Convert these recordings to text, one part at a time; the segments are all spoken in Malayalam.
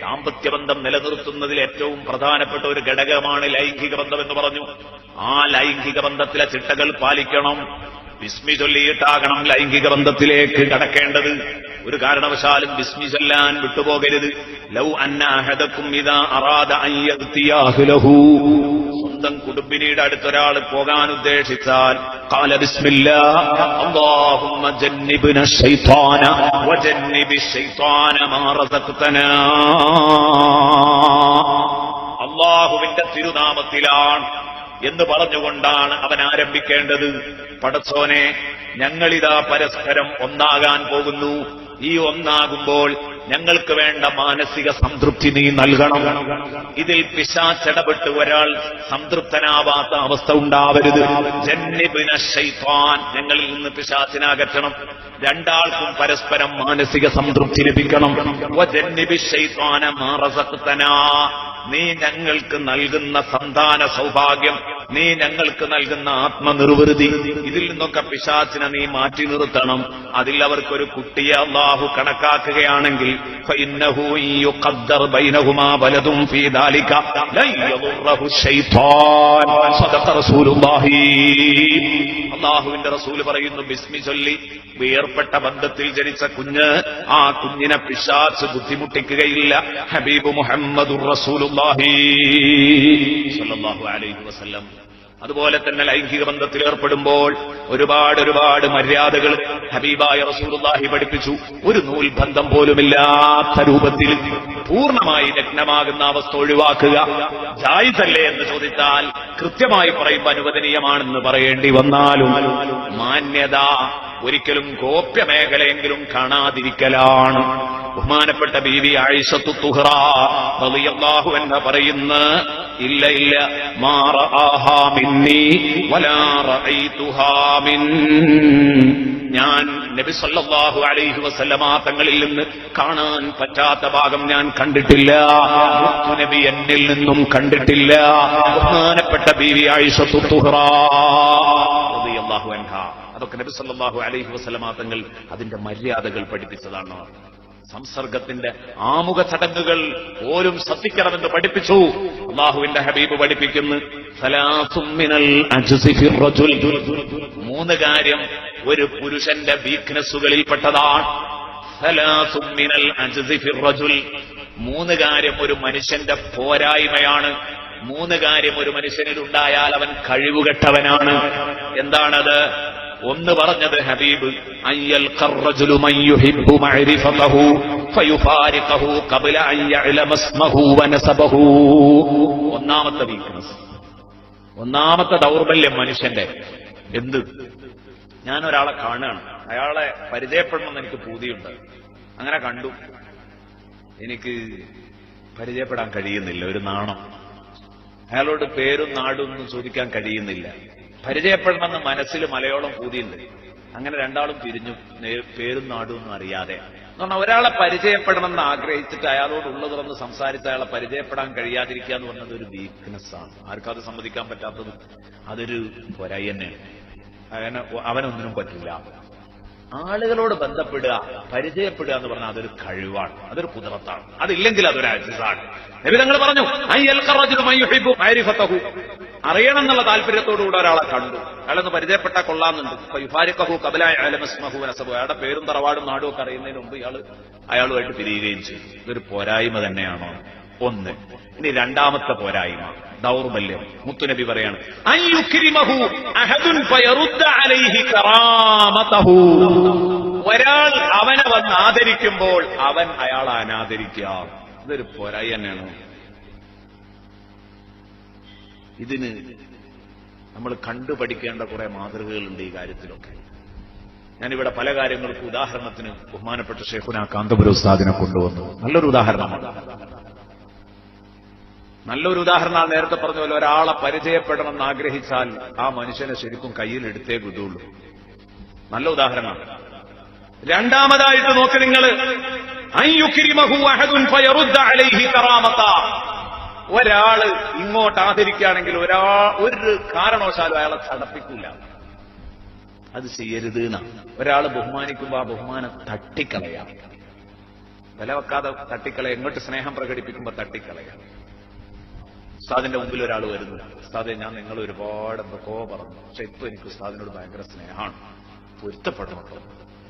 ദാമ്പത്യബന്ധം നിലനിർത്തുന്നതിൽ ഏറ്റവും പ്രധാനപ്പെട്ട ഒരു ഘടകമാണ് ലൈംഗിക ബന്ധം എന്ന് പറഞ്ഞു. ആ ലൈംഗിക ബന്ധത്തിലെ ചിട്ടകൾ പാലിക്കണം. ബിസ്മി ചൊല്ലിയിട്ടാകണം ലൈംഗിക ബന്ധത്തിലേക്ക് കടക്കേണ്ടത്. ഒരു കാരണവശാലും ബിസ്മി ചൊല്ലാൻ വിട്ടുപോകരുത്. ലൗ അന്ന അഹദകും ഇദാ അറാദ അൻ യഅ്തിയ അഹ്ലഹു, സ്വന്തം കുടുംബിനിയുടെ അടുത്തൊരാൾ പോകാൻ ഉദ്ദേശിച്ചാൽ ഖാല ബിസ്മില്ലാഹ് അല്ലാഹുമ്മ ജന്നിബ്ന ശൈത്വാന വജന്നിബി ശൈത്വാന മാ റസഖ്തനാ, അല്ലാഹുവിന്റെ തിരുനാമത്തിലാണ് എന്ന് പറഞ്ഞുകൊണ്ടാണ് അവൻ ആരംഭിക്കേണ്ടത്. പടച്ചോനെ, ഞങ്ങളിതാ പരസ്പരം ഒന്നാകാൻ പോകുന്നു. ഈ ഒന്നാകുമ്പോൾ ഞങ്ങൾക്ക് വേണ്ട മാനസിക സംതൃപ്തി നീ നൽകണം. ഇതിൽ പിശാചിടപെട്ട് ഒരാൾ സംതൃപ്തനാവാത്ത അവസ്ഥ ഉണ്ടാവരുത്. ജന്നിബ്ന ശൈത്വാൻ, ഞങ്ങളിൽ നിന്ന് പിശാചിനെ അകറ്റണം. രണ്ടാൾക്കും പരസ്പരം മാനസിക സംതൃപ്തി ലഭിക്കണം. വജന്നിബി ശൈത്വാന മാ റസഖ്തനാ, നീ ഞങ്ങൾക്ക് നൽകുന്ന സന്താന സൗഭാഗ്യം, നീ ഞങ്ങൾക്ക് നൽകുന്ന ആത്മനിർവൃതി, ഇതിൽ നിന്നൊക്കെ പിശാചിനെ നീ മാറ്റി നിർത്തണം. അതിൽ അവർക്കൊരു കുട്ടിയെ അല്ലാഹു കണക്കാക്കുകയാണെങ്കിൽ ഫഇന്നഹു യുഖദ്ദർ ബൈനഹുമാ വലദുൻ ഫീ ദാലിക ലൻ യദുറഹു ശൈത്വാൻ. സദഖ റസൂലുള്ളാഹി. അല്ലാഹുവിന്റെ റസൂൽ പറയുന്നു, ബിസ്മി ചൊല്ലി വേർപെട്ട ബന്ധത്തിൽ ജനിച്ച കുഞ്ഞ്, ആ കുഞ്ഞിനെ പിശാച് ബുദ്ധിമുട്ടിക്കുകയില്ല. ഹബീബ് മുഹമ്മദുർ റസൂലുള്ളാഹി സ്വല്ലല്ലാഹു അലൈഹി വസല്ലം. അതുപോലെ തന്നെ ലൈംഗിക ബന്ധത്തിൽ ഏർപ്പെടുമ്പോൾ ഒരുപാട് മര്യാദകൾ ഹബീബായ റസൂലുള്ളാഹി പഠിപ്പിച്ചു. ഒരു നൂൽബന്ധം പോലുമില്ലാത്ത രൂപത്തിൽ പൂർണ്ണമായി നഗ്നമാകുന്ന അവസ്ഥ ഒഴിവാക്കുക. ജായിസല്ലേ എന്ന് ചോദിച്ചാൽ കൃത്യമായി പറയുമ്പോൾ അനുവദനീയമാണെന്ന് പറയേണ്ടി വന്നാലും മാന്യത ഒരിക്കലും ഗോപ്യ മേഖലയെങ്കിലും കാണാതിരിക്കലാണ്. ബഹുമാനപ്പെട്ട ബീവി ആയിഷത്തു തുഹ്റ റളിയല്ലാഹു അൻഹ പറയുന്ന, ഇല്ല മാ റആഹാ മിന്നി വലാ റഅയ്തുഹാ മിൻ, ഞാൻ നബി സല്ലല്ലാഹു അലൈഹി വസല്ലമ തങ്ങളിൽ നിന്ന് കാണാൻ പറ്റാത്ത ഭാഗം ഞാൻ കണ്ടിട്ടില്ല, നബി എന്നിൽ നിന്നും കണ്ടിട്ടില്ല. ബഹുമാനപ്പെട്ട ബീവി ആയിഷത്തു തുഹ്റ റളിയല്ലാഹു അൻഹ. അതൊക്കെ നബി സല്ലല്ലാഹു അലൈഹി വസല്ലമ തങ്ങൾ അതിന്റെ മര്യാദകൾ പഠിപ്പിച്ചതാണ്. സംസർഗത്തിന്റെ ആമുഖ ചടങ്ങുകൾ പോലും ശ്രദ്ധിക്കണമെന്ന് പഠിപ്പിച്ചു. അല്ലാഹുവിന്റെ ഹബീബ് പഠിപ്പിക്കുന്നു, സലാസും മിനൽ അജ്സി ഫിർ റജുൽ, മൂന്ന് കാര്യം ഒരു പുരുഷന്റെ വീക്ക്നെസ്സുകളിൽപ്പെട്ടതാണ്. സലാസും മിനൽ അജ്സി ഫിർ റജുൽ, മൂന്ന് കാര്യം ഒരു മനുഷ്യന്റെ പോരായ്മയാണ്. മൂന്ന് കാര്യം ഒരു മനുഷ്യനിലുണ്ടായാൽ അവൻ കഴിവുകെട്ടവനാണ്. എന്താണത്? ഒന്ന് പറഞ്ഞത് ഹബീബ്, അയ്യൽ ഖർറജുലു മൻ യുഹിബ്ബു മഅരിഫതഹു ഫയുഫാരിഖഹു ഖബ്ല അൻ യഅലമ ഇസ്മഹു വനസബഹു. ഒന്നാമത്തെ വീക്ക്നസ്, ഒന്നാമത്തെ ദൗർബല്യം മനുഷ്യന്റെ. എന്ത്? ഞാൻ ഒരാളെ കാണുകയാണ്, അയാളെ പരിചയപ്പെടണമെന്ന് എനിക്ക് പൂതിയുണ്ട്. അങ്ങനെ കണ്ടു, എനിക്ക് പരിചയപ്പെടാൻ കഴിയുന്നില്ല, ഒരു നാണം. അയാളോട് പേരും നാടും ഒന്നും ചോദിക്കാൻ കഴിയുന്നില്ല. പരിചയപ്പെടണമെന്ന് മനസ്സിൽ മലയോളം പൂതിയുണ്ട്. അങ്ങനെ രണ്ടാളും പിരിഞ്ഞു, പേരും നാടും ഒന്നും അറിയാതെ. എന്ന് പറഞ്ഞാൽ ഒരാളെ പരിചയപ്പെടണമെന്ന് ആഗ്രഹിച്ചിട്ട് അയാളോടുള്ള തുറന്ന് സംസാരിച്ച് അയാളെ പരിചയപ്പെടാൻ കഴിയാതിരിക്കുക എന്ന് പറഞ്ഞത് ഒരു വീക്ക്നെസ്സാണ്. ആർക്കും അത് സമ്മതിക്കാൻ പറ്റാത്തത് അതൊരു പോരായി തന്നെയാണ്. അവനൊന്നിനും പറ്റില്ല. ആളുകളോട് ബന്ധപ്പെടുക, പരിചയപ്പെടുക എന്ന് പറഞ്ഞാൽ അതൊരു കഴിവാണ്, അതൊരു കുതിരത്താണ്. അതില്ലെങ്കിൽ അതൊരു അജിസാണ്. നബി തങ്ങൾ പറഞ്ഞു, അറിയണം എന്നുള്ള താല്പര്യത്തോടുകൂടെ ഒരാളെ കണ്ടു, അയാളൊന്ന് പരിചയപ്പെട്ടാൽ കൊള്ളാമെന്നുണ്ട്. അയാളുടെ പേരും തറവാടും നാടും ഒക്കെ അറിയുന്നതിന് മുമ്പ് അയാളുമായിട്ട് പിരിയുകയും ചെയ്തു. ഇതൊരു പോരായ്മ തന്നെയാണോ? ഒന്ന്. ഇനി രണ്ടാമത്തെ പോരായ്മ, ദൗർബല്യം. മുത്തുനബി പറയാണ്, ഒരാൾ അവനെ വന്ന് ആദരിക്കുമ്പോൾ അവൻ അയാളെ അനാദരിക്കുക. ഇതൊരു പോരായി തന്നെയാണ്. ഇതിന് നമ്മൾ കണ്ടുപഠിക്കേണ്ട കുറെ മാതൃകകളുണ്ട് ഈ കാര്യത്തിലൊക്കെ. ഞാനിവിടെ പല കാര്യങ്ങൾക്കും ഉദാഹരണത്തിന് ബഹുമാനപ്പെട്ട ശൈഖുനാ കാന്തപുരം ഉസ്താദിനെ കൊണ്ടുവന്നു. നല്ലൊരു ഉദാഹരണമാണ്. നല്ലൊരു ഉദാഹരണം നേരത്തെ പറഞ്ഞ പോലെ ഒരാളെ പരിചയപ്പെടണമെന്ന് ആഗ്രഹിച്ചാൽ ആ മനുഷ്യനെ ശരിക്കും കയ്യിലെടുത്തേ കിട്ടുള്ളൂ. നല്ല ഉദാഹരണമാണ്. രണ്ടാമതായിട്ട് നോക്ക് നിങ്ങൾ, ഒരാള് ഇങ്ങോട്ട് ആദരിക്കുകയാണെങ്കിൽ ഒരു കാരണവശാലും അയാളെ ചടപ്പിക്കില്ല. അത് ചെയ്യരുത് എന്നാണ്. ഒരാള് ബഹുമാനിക്കുമ്പോ ആ ബഹുമാനം തട്ടിക്കളയാം. വില വെക്കാതെ തട്ടിക്കളയ, എങ്ങോട്ട് സ്നേഹം പ്രകടിപ്പിക്കുമ്പോ തട്ടിക്കളയ. ഉസ്താദിന്റെ മുമ്പിൽ ഒരാൾ വരുന്നു, ഉസ്താദെ ഞാൻ നിങ്ങൾ ഒരുപാട് എന്തൊക്കെയോ പറഞ്ഞു, പക്ഷെ ഇപ്പൊ എനിക്ക് ഉസ്താദിനോട് ഭയങ്കര സ്നേഹമാണ്, പൊരുത്തപ്പെടണം.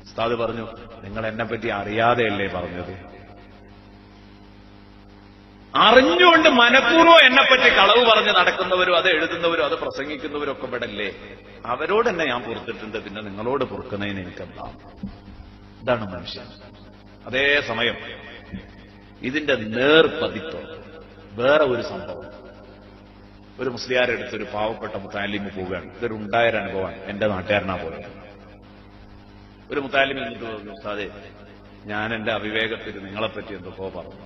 ഉസ്താദ് പറഞ്ഞു, നിങ്ങൾ എന്നെ പറ്റി അറിയാതെയല്ലേ പറഞ്ഞത്? അറിഞ്ഞുകൊണ്ട് മനഃപൂർവ്വം എന്നെപ്പറ്റി കളവ് പറഞ്ഞ് നടക്കുന്നവരും അത് എഴുതുന്നവരും അത് പ്രസംഗിക്കുന്നവരും ഒക്കെ ഇവിടല്ലേ, അവരോട് തന്നെ ഞാൻ പൊറുത്തിട്ടുണ്ട്, പിന്നെ നിങ്ങളോട് പൊറുക്കുന്നതിന് എനിക്കെന്താ? ഇതാണ് മനുഷ്യൻ. അതേ സമയം ഇതിന്റെ നേർപതിപ്പ് വേറെ ഒരു സംഭവം. ഒരു മുസ്ലിയാരെടുത്ത് ഒരു പാവപ്പെട്ട മുത്താലിമ് പോവുകയാണ്. ഇതൊരു ഉണ്ടായൊരു അനുഭവമാണ്, എന്റെ നാട്ടുകാരനാ പോയത്. ഒരു മുത്താലിമ് എന്നിട്ട് പറഞ്ഞു, ഉസ്താദേ ഞാൻ എന്റെ അവിവേകത്തിൽ നിങ്ങളെപ്പറ്റി എന്തൊക്കെയോ പറഞ്ഞു,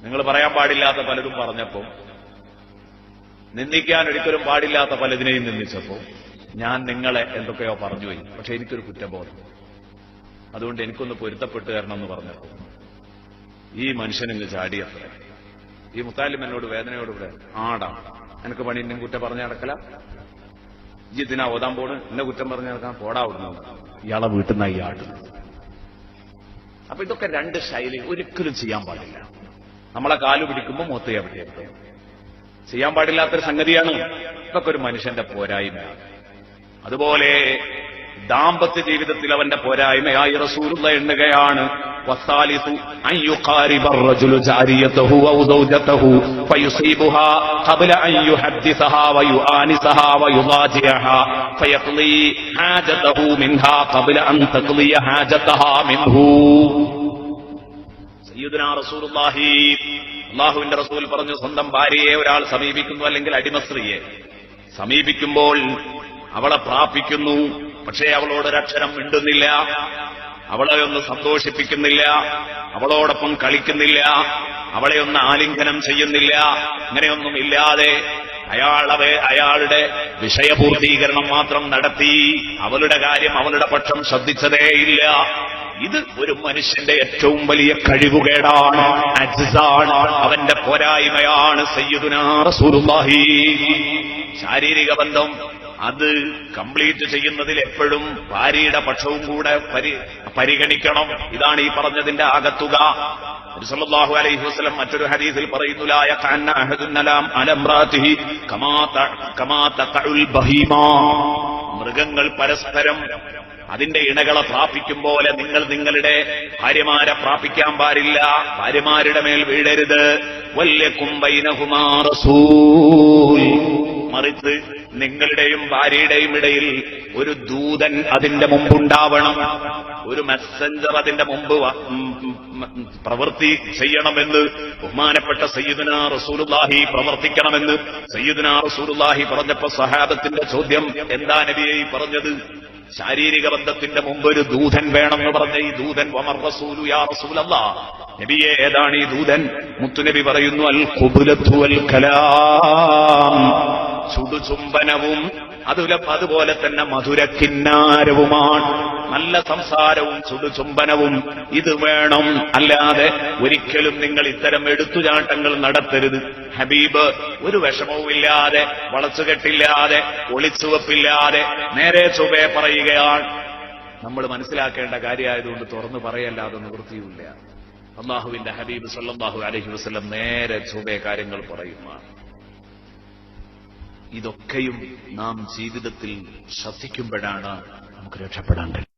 നിങ്ങൾ പറയാൻ പാടില്ലാത്ത പലതും പറഞ്ഞപ്പോ, നിന്ദിക്കാൻ ഒരിക്കലും പാടില്ലാത്ത പലതിനെയും നിന്ദിച്ചപ്പോ ഞാൻ നിങ്ങളെ എന്തൊക്കെയോ പറഞ്ഞുപോയി, പക്ഷെ എനിക്കൊരു കുറ്റബോധം, അതുകൊണ്ട് എനിക്കൊന്ന് പൊരുത്തപ്പെട്ട് തരണം എന്ന് പറഞ്ഞപ്പോ ഈ മനുഷ്യനിങ്ങ് ചാടിയത്ര. ഈ മുത്താലിം എന്നോട് വേദനയോട് പറയാം, ആടാ എനിക്ക് പണി എന്നെ കുറ്റം പറഞ്ഞ് നടക്കല, ജിത്തിനാ ഓതാൻ പോണ്, എന്നെ കുറ്റം പറഞ്ഞ് നടക്കാൻ പോടാ വിടുന്നു, ഇയാളെ വീട്ടിൽ നിന്ന് ഈ ആടുന്നത്. അപ്പൊ ഇതൊക്കെ രണ്ട് ശൈലി ഒരിക്കലും ചെയ്യാൻ പാടില്ല. നമ്മളെ കാലു പിടിക്കുമ്പോൾ മുഖത്ത് എവിടെയെത്തും ചെയ്യാൻ പാടില്ലാത്തൊരു സംഗതിയാണ്. ഇതൊക്കെ ഒരു മനുഷ്യന്റെ പോരായ്മയാണ്. അതുപോലെ ദാമ്പത്യ ജീവിതത്തിൽ അവന്റെ പോരായ്മയായി റസൂലുള്ള എണ്ണുകയാണ്, വസ്സാലിസു അൻ യുഖാരിബ الرجل جاريته أو زوجته فيصيبها قبل أن يحدثها ويؤانسها ويضاجعها فيقضي حاجته منها قبل أن تقضي حاجتها منه. സയ്യിദുനാ റസൂലുള്ളാഹി, അല്ലാഹുവിന്റെ റസൂൽ പറഞ്ഞു, സ്വന്തം ഭാര്യയെ ഒരാൾ സമീപിക്കുന്നു, അല്ലെങ്കിൽ അടിമസ്ത്രീയെ സമീപിക്കുമ്പോൾ അവളെ പ്രാപിക്കുന്നു, പക്ഷേ അവളോടൊരക്ഷരം മിണ്ടുന്നില്ല, അവളെ ഒന്ന് സന്തോഷിപ്പിക്കുന്നില്ല, അവളോടൊപ്പം കളിക്കുന്നില്ല, അവളെ ഒന്ന് ആലിംഗനം ചെയ്യുന്നില്ല, ഇങ്ങനെയൊന്നും ഇല്ലാതെ അയാളുടെ വിഷയപൂർത്തീകരണം മാത്രം നടത്തി അവളുടെ കാര്യം അവളുടെ പക്ഷം ശ്രദ്ധിച്ചതേയില്ല. ഇത് ഒരു മനുഷ്യന്റെ ഏറ്റവും വലിയ കഴിവുകേടാണ്, അജ്സാണ്, അവന്റെ പോരായ്മയാണ്. സയ്യിദുനാ റസൂലുള്ളാഹി ശാരീരിക ബന്ധം അത് കംപ്ലീറ്റ് ചെയ്യുന്നതിൽ എപ്പോഴും ഭാര്യയുടെ പക്ഷവും കൂടെ പരിഗണിക്കണം. ഇതാണ് ഈ പറഞ്ഞതിന്റെ ആകത്തുക. നബി സല്ലല്ലാഹു അലൈഹി വസല്ലം മറ്റൊരു ഹദീസിൽ പറയുന്നു, ലാ യഖഅന്ന അഹദുൻ അലാ ഇംറാതിഹി കമാ തഖഉൽ ബഹീമാ. മൃഗങ്ങൾ പരസ്പരം അതിന്റെ ഇണകളെ പ്രാപിക്കും പോലെ നിങ്ങൾ നിങ്ങളുടെ ഭാര്യമാരെ പ്രാപിക്കാൻ പാടില്ല, ഭാര്യമാരുടെ മേൽ വീഴരുത്. വല്യകും ബൈനഹുമാ റസൂൽ. മറിച്ച് നിങ്ങളുടെയും ഭാര്യയുടെയും ഇടയിൽ ഒരു ദൂതൻ അതിന്റെ മുമ്പുണ്ടാവണം, ഒരു മെസ്സഞ്ചർ അതിന്റെ മുമ്പ് പ്രവൃത്തി ചെയ്യണമെന്ന് ബഹുമാനപ്പെട്ട സയ്യിദുനാ റസൂലുള്ളാഹി പ്രവർത്തിക്കണമെന്ന് സയ്യിദുനാ റസൂലുള്ളാഹി പറഞ്ഞപ്പോ സഹാബത്തിന്റെ ചോദ്യം, എന്താ നബിയെ പറഞ്ഞത്? ശാരീരിക ബന്ധത്തിന്റെ മുമ്പ് ഒരു ദൂതൻ വേണമെന്ന് പറഞ്ഞ ഈ ദൂതൻ വമർ റസൂലു യാ റസൂലല്ലാഹ്, നബിയെ ഏതാണ് ഈ ദൂതൻ? മുത്തുനബി പറയുന്നു, അൽ ഖുബ്ലത്തു വൽ കലാം. ചുടുചുംബനവും അതുപോലെ തന്നെ മധുരക്കിന്നാരവുമാണ്. നല്ല സംസാരവും ചുടുചുംബനവും ഇത് വേണം. അല്ലാതെ ഒരിക്കലും നിങ്ങൾ ഇത്തരം എടുത്തുചാട്ടങ്ങൾ നടത്തരുത്. ഹബീബ് ഒരു വിഷമവുമില്ലാതെ, വളച്ചുകെട്ടില്ലാതെ, ഒളിച്ചുവെപ്പില്ലാതെ നേരെ ചൊവ്വേ പറയുകയാണ്. നമ്മൾ മനസ്സിലാക്കേണ്ട കാര്യമായതുകൊണ്ട് തുറന്നു പറയല്ലാതെ നിവൃത്തിയില്ല. അല്ലാഹുവിന്റെ ഹബീബ് സല്ലല്ലാഹു അലൈഹി വസല്ലം നേരെ ചൊവ്വേ കാര്യങ്ങൾ പറയുന്നതാണ്. ഇതൊക്കെയും നാം ജീവിതത്തിൽ ശ്രദ്ധിക്കുമ്പോഴാണ് നമുക്ക് രക്ഷപ്പെടാൻ കഴിയുന്നത്.